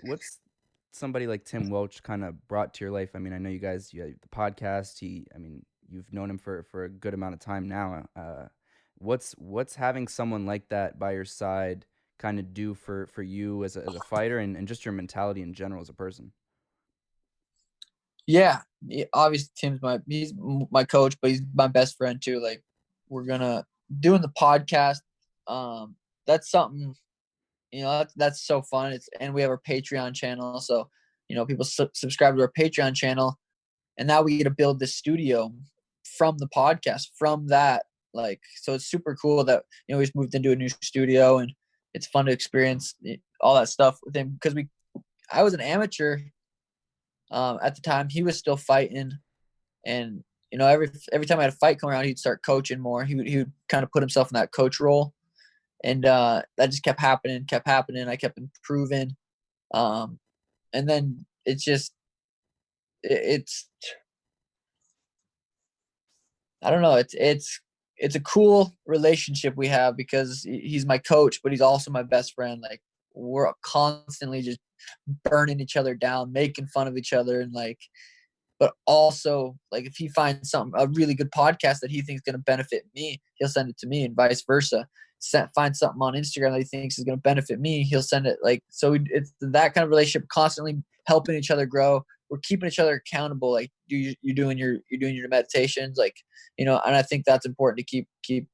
what's somebody like Tim Welch kind of brought to your life? I mean, I know you have the podcast. You've known him for a good amount of time now. What's having someone like that by your side kind of do for you as a fighter and just your mentality in general as a person? Yeah, obviously he's my coach, but he's my best friend too. Like we're gonna doing the podcast. That's something that's so fun. And we have our Patreon channel, so people subscribe to our Patreon channel, and now we get to build this studio from the podcast. From that, so it's super cool that we just moved into a new studio, and it's fun to experience all that stuff with him because I was an amateur at the time. He was still fighting, and every time I had a fight come around, he'd start coaching more. He would kind of put himself in that coach role, and that just kept happening. I kept improving, and then it's I don't know. It's a cool relationship we have because he's my coach, but he's also my best friend. Like we're constantly just burning each other down, making fun of each other, and but also like if he finds a really good podcast that he thinks is going to benefit me, he'll send it to me, and vice versa. Find something on Instagram that he thinks is going to benefit me, he'll send it. It's that kind of relationship, constantly helping each other grow. We're keeping each other accountable. Like you're doing your meditations, and I think that's important to keep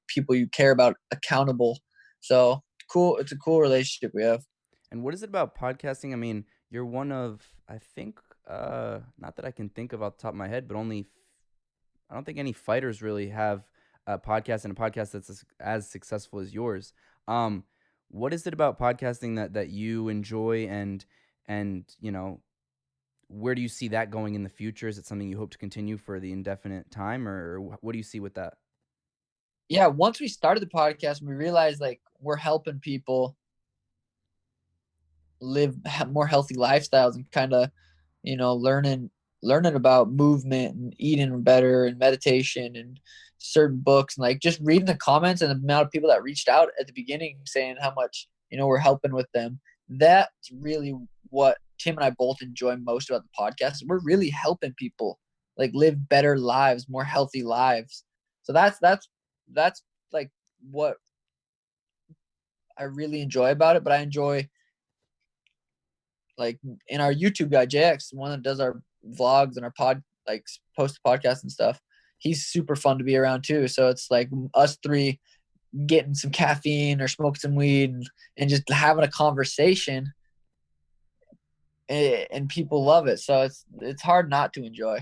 people you care about accountable. So cool. It's a cool relationship we have. And what is it about podcasting? I mean, you're one of, I think, not that I can think of off the top of my head, but I don't think any fighters really have a podcast and a podcast that's as successful as yours. Um, what is it about podcasting that you enjoy and where do you see that going in the future? Is it something you hope to continue for the indefinite time, or what do you see with that? Yeah, once we started the podcast, we realized we're helping people have more healthy lifestyles and kind of learning about movement and eating better and meditation and certain books, and just reading the comments and the amount of people that reached out at the beginning saying how much we're helping with them. That's really what Tim and I both enjoy most about the podcast. We're really helping people live better lives, more healthy lives. So that's like what I really enjoy about it. But I enjoy in our YouTube guy, JX, the one that does our vlogs and our post podcast and stuff. He's super fun to be around too. So it's like us three getting some caffeine or smoking some weed and just having a conversation, and people love it. So it's hard not to enjoy.